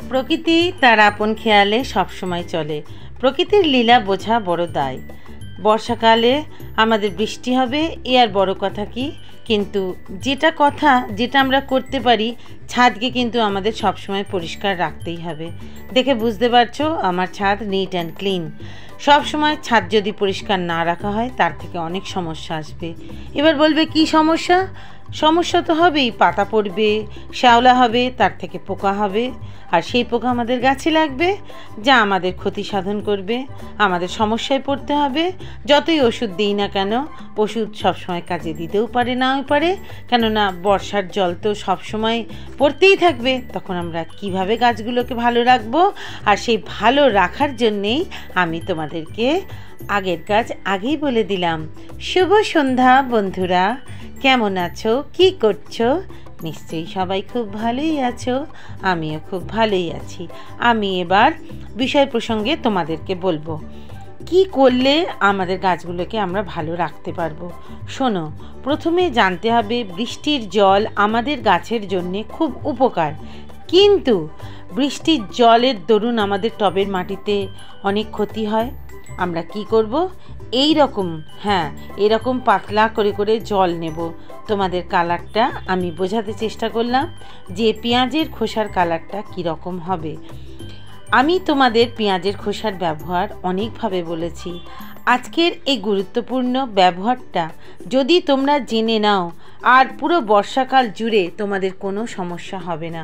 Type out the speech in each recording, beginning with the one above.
প্রকৃতি তার আপন খেয়ালে সবসময় চলে। প্রকৃতির লীলা বোঝা বড় দায়। বর্ষাকালে আমাদের বৃষ্টি হবে এ আর বড় কথা কি, কিন্তু যেটা আমরা করতে পারি, ছাদকে কিন্তু আমাদের সবসময় পরিষ্কার রাখতেই হবে। দেখে বুঝতে পারছো আমার ছাদ নিট অ্যান্ড ক্লিন। সব সময় ছাদ যদি পরিষ্কার না রাখা হয় তার থেকে অনেক সমস্যা আসবে। এবার বলবে কি সমস্যা? সমস্যা তো হবেই, পাতা পড়বে, শ্যাওলা হবে, তার থেকে পোকা হবে, আর সেই পোকা আমাদের গাছে লাগবে, যা আমাদের ক্ষতি সাধন করবে, আমাদের সমস্যায় পড়তে হবে। যতই ওষুধ দিই না কেন, ওষুধ সবসময় কাজে দিতেও পারে, নাও পারে, কেননা বর্ষার জল তো সবসময় পড়তেই থাকবে। তখন আমরা কিভাবে গাছগুলোকে ভালো রাখবো? আর সেই ভালো রাখার জন্যেই আমি তোমাদেরকে আগের কাজ আগেই বলে দিলাম। শুভ সন্ধ্যা বন্ধুরা, কেমন আছো, কি করছো? নিশ্চয়ই সবাই খুব ভালোই আছো, আমিও খুব ভালোই আছি। আমি এবার বিষয় প্রসঙ্গে তোমাদেরকে বলবো কি করলে আমাদের গাছগুলোকে আমরা ভালো রাখতে পারবো। শোনো, প্রথমে জানতে হবে বৃষ্টির জল আমাদের গাছের জন্য খুব উপকার, কিন্তু বৃষ্টির জলের দরুন আমাদের টবের মাটিতে অনেক ক্ষতি হয়। আমরা কি করব? এরকম পাতলা করে করে জল নেব। তোমাদের কালারটা আমি বোঝাতে চেষ্টা করলাম যে পেঁয়াজের খোসার কালারটা কীরকম হবে। আমি তোমাদের পেঁয়াজের খোসার ব্যবহার অনেকভাবে বলেছি। আজকের এই গুরুত্বপূর্ণ ব্যবহারটা যদি তোমরা জেনে নাও, আর পুরো বর্ষাকাল জুড়ে তোমাদের কোনো সমস্যা হবে না।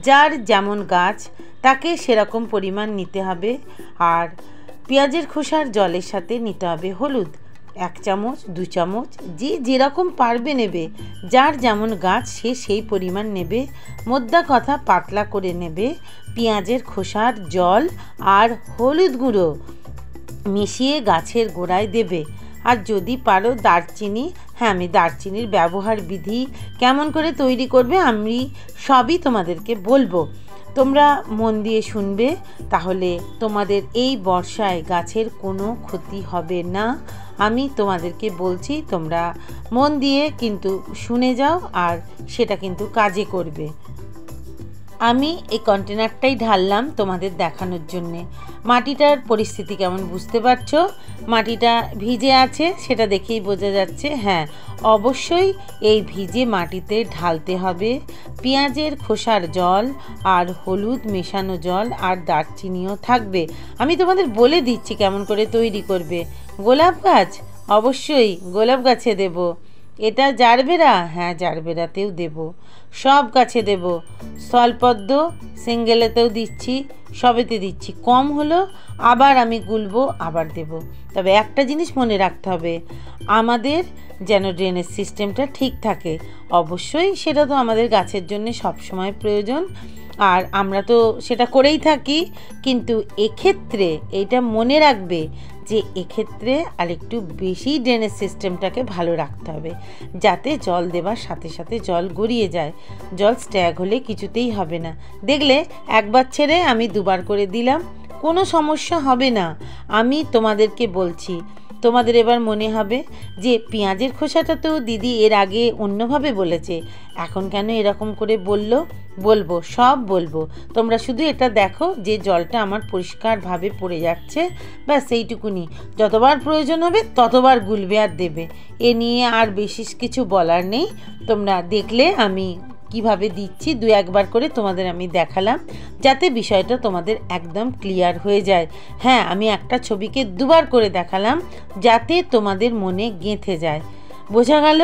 যার যেমন গাছ তাকে সেরকম পরিমাণ নিতে হবে। আর পেঁয়াজের খোসার জলের সাথে নিতে হবে হলুদ 1 চামচ 2 চামচ, যে যেরকম পারবে নেবে। যার যেমন গাছ সে সেই পরিমাণ নেবে। মোদ্দা কথা পাতলা করে নেবে। পেঁয়াজের খোসার জল আর হলুদ গুঁড়ো মিশিয়ে গাছের গোড়ায় দেবে। আর যদি পারো দারচিনি, আমি দারচিনির ব্যবহার বিধি কেমন করে তৈরি করবে আমি সবই তোমাদেরকে বলবো। তোমরা মন দিয়ে শুনবে, তাহলে তোমাদের এই বর্ষায় গাছের কোনো ক্ষতি হবে না। আমি তোমাদেরকে বলছি, তোমরা মন দিয়ে কিন্তু শুনে যাও, আর সেটা কিন্তু কাজে করবে। আমি এই কন্টেনারটাই ঢাললাম তোমাদের দেখানোর জন্যে। মাটিটার পরিস্থিতি কেমন বুঝতে পারছো? মাটিটা ভিজে আছে, সেটা দেখেই বোঝা যাচ্ছে। অবশ্যই এই ভিজে মাটিতে ঢালতে হবে পেঁয়াজের খোসার জল আর হলুদ মেশানো জল, আর দারচিনিও থাকবে। আমি তোমাদের বলে দিচ্ছি কেমন করে তৈরি করবে। গোলাপ গাছ, অবশ্যই গোলাপ গাছে দেব। এটা জারবেরা, জারবেরাতেও দেব, সব গাছে দেব। স্থলপদ্ম সিঙ্গেলেতেও দিচ্ছি, সবেতে দিচ্ছি। কম হলো আবার আমি গুলবো, আবার দেব। তবে একটা জিনিস মনে রাখতে হবে, আমাদের যেন ড্রেনেজ সিস্টেমটা ঠিক থাকে। অবশ্যই সেটা তো আমাদের গাছের জন্য সবসময় প্রয়োজন, আর আমরা তো সেটা করেই থাকি। কিন্তু এক্ষেত্রে এইটা মনে রাখবে যে এক্ষেত্রে আরেকটু বেশি ড্রেনেজ সিস্টেমটাকে ভালো রাখতে হবে, যাতে জল দেওয়ার সাথে সাথে জল গড়িয়ে যায়। জল স্ট্যাগ হলে কিছুতেই হবে না। দেখলে একবার ছেড়ে আমি 2 বার করে দিলাম, কোনো সমস্যা হবে না। আমি তোমাদেরকে বলছি, তোমাদের এবার মনে হবে যে পেঁয়াজের খোসাটা তো দিদি এর আগে অন্যভাবে বলেছে, এখন কেন এরকম করে বলবো, সব বলবো। তোমরা শুধু এটা দেখো যে জলটা আমার পরিষ্কারভাবে পড়ে যাচ্ছে, ব্যাস এইটুকুনি। যতবার প্রয়োজন হবে ততবার গুলবে আর দেবে। এ নিয়ে আর বেশি কিছু বলার নেই। তোমরা দেখলে আমি কিভাবে দিচ্ছি, 2-1 বার করে তোমাদের আমি দেখালাম, যাতে বিষয়টা তোমাদের একদম ক্লিয়ার হয়ে যায়। আমি একটা ছবিকে 2 বার করে দেখালাম, যাতে তোমাদের মনে গেঁথে যায়। বোঝা গেল?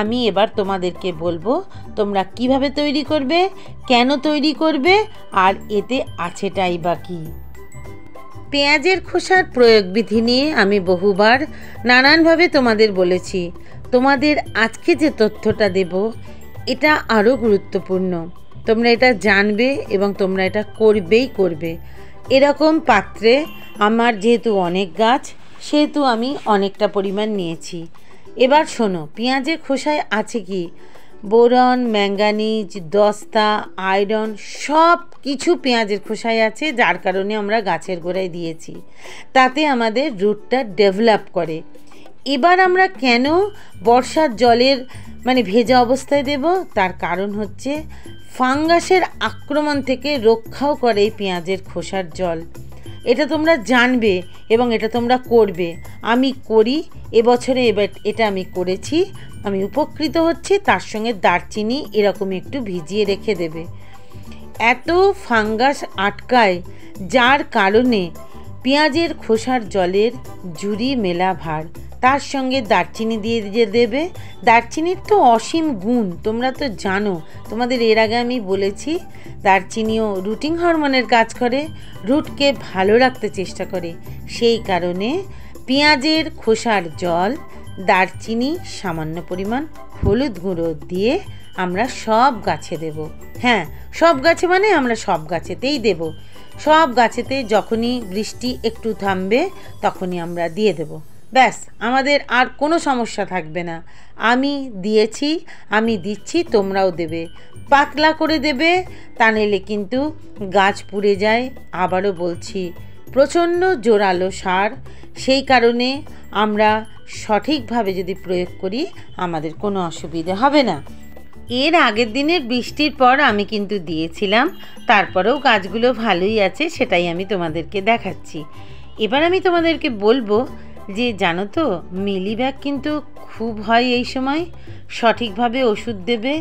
আমি এবার তোমাদেরকে বলবো তোমরা কিভাবে তৈরি করবে, কেন তৈরি করবে, আর এতে আছেটাই বা কি। পেঁয়াজের খোসার প্রয়োগ বিধি নিয়ে আমি বহুবার নানানভাবে তোমাদের বলেছি। তোমাদের আজকে যে তথ্যটা দেব এটা আরও গুরুত্বপূর্ণ। তোমরা এটা জানবে এবং তোমরা এটা করবে। এরকম পাত্রে আমার যেহেতু অনেক গাছ, সেহেতু আমি অনেকটা পরিমাণ নিয়েছি। এবার শোনো, পেঁয়াজের খোসায় আছে কি? বোরন, ম্যাঙ্গানিজ, দস্তা, আয়রন, সব কিছু পেঁয়াজের খোসায় আছে, যার কারণে আমরা গাছের গোড়ায় দিয়েছি। তাতে আমাদের রুটটা ডেভেলপ করে। এবার আমরা কেন বর্ষার জলের মানে ভেজা অবস্থায় দেব, তার কারণ হচ্ছে ফাঙ্গাসের আক্রমণ থেকে রক্ষাও করে এই পেঁয়াজের খোসার জল। এটা তোমরা জানবে এবং এটা তোমরা করবে। আমি করি, এবছরে এটা আমি করেছি, আমি উপকৃত হচ্ছি। তার সঙ্গে দারচিনি এরকম একটু ভিজিয়ে রেখে দেবে। এত ফাঙ্গাস আটকায় যার কারণে পেঁয়াজের খোসার জলের ঝুরি মেলা ভার। তার সঙ্গে দারচিনি দিয়ে দেবে। দারচিনির তো অসীম গুণ, তোমরা তো জানো, তোমাদের এর আগে আমি বলেছি। দারচিনিও রুটিং হরমোনের কাজ করে, রুটকে ভালো রাখতে চেষ্টা করে। সেই কারণে পেঁয়াজের খোসার জল, দারচিনি, সামান্য পরিমাণ হলুদ গুঁড়ো দিয়ে আমরা সব গাছে দেব। হ্যাঁ, সব গাছে মানে আমরা সব গাছেতেই দেব। সব গাছেতে যখনই বৃষ্টি একটু থামবে তখনই আমরা দিয়ে দেব। ব্যাস, আমাদের আর কোনো সমস্যা থাকবে না। আমি দিয়েছি, আমি দিচ্ছি, তোমরাও দেবে। পাতলা করে দেবে, তা নিলে কিন্তু গাছ পুড়ে যায়। আবারও বলছি, প্রচণ্ড জোরালো সার, সেই কারণে আমরা সঠিকভাবে যদি প্রয়োগ করি আমাদের কোনো অসুবিধা হবে না। এর আগের দিনের বৃষ্টির পর আমি কিন্তু দিয়েছিলাম, তারপরেও গাছগুলো ভালোই আছে, সেটাই আমি তোমাদেরকে দেখাচ্ছি। এবার আমি তোমাদেরকে বলবো যে জানো তো, মিলিবাগ কিন্তু খুব হয় এই সময়। সঠিকভাবে ওষুধ দেবে।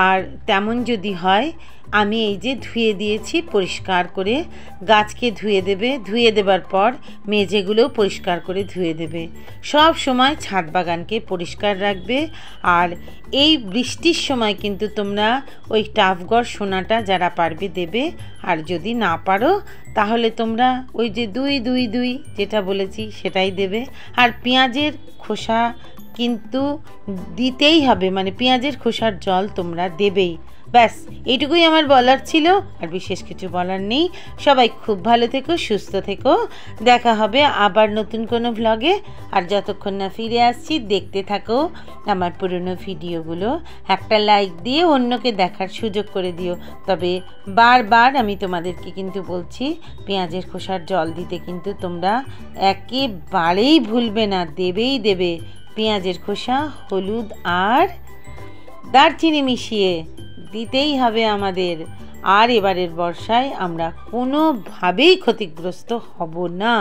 আর তেমন যদি হয়, আমি এই যে ধুয়ে দিয়েছি পরিষ্কার করে, গাছকে ধুয়ে দেবে। ধুয়ে দেবার পর মেঝেগুলোও পরিষ্কার করে ধুয়ে দেবে। সব সময় ছাদ বাগানকে পরিষ্কার রাখবে। আর এই বৃষ্টির সময় কিন্তু তোমরা ওই টাফগড় সোনাটা যারা পারবে দেবে। আর যদি না পারো তাহলে তোমরা ওই যে 2-2-2 যেটা বলেছি সেটাই দেবে। আর পেঁয়াজের খোসা কিন্তু দিতেই হবে, মানে পেঁয়াজের খোসার জল তোমরা দেবেই। ব্যাস, এইটুকুই আমার বলার ছিল, আর বিশেষ কিছু বলার নেই। সবাই খুব ভালো থেকো, সুস্থ থেকো। দেখা হবে আবার নতুন কোনো ভ্লগে। আর যতক্ষণ না ফিরে আসছি, দেখতে থাকো আমার পুরনো ভিডিওগুলো। একটা লাইক দিয়ে অন্যকে দেখার সুযোগ করে দিও। তবে বারবার আমি তোমাদেরকে কিন্তু বলছি, পেঁয়াজের খোসার জল দিতে কিন্তু তোমরা একেবারেই ভুলবে না, দেবেই দেবে। পেঁয়াজের খোসা, হলুদ আর দারচিনি মিশিয়ে দিতেই হবে আমাদের। আর এবারের বর্ষায় আমরা কোনোভাবেই ক্ষতিগ্রস্ত হব না।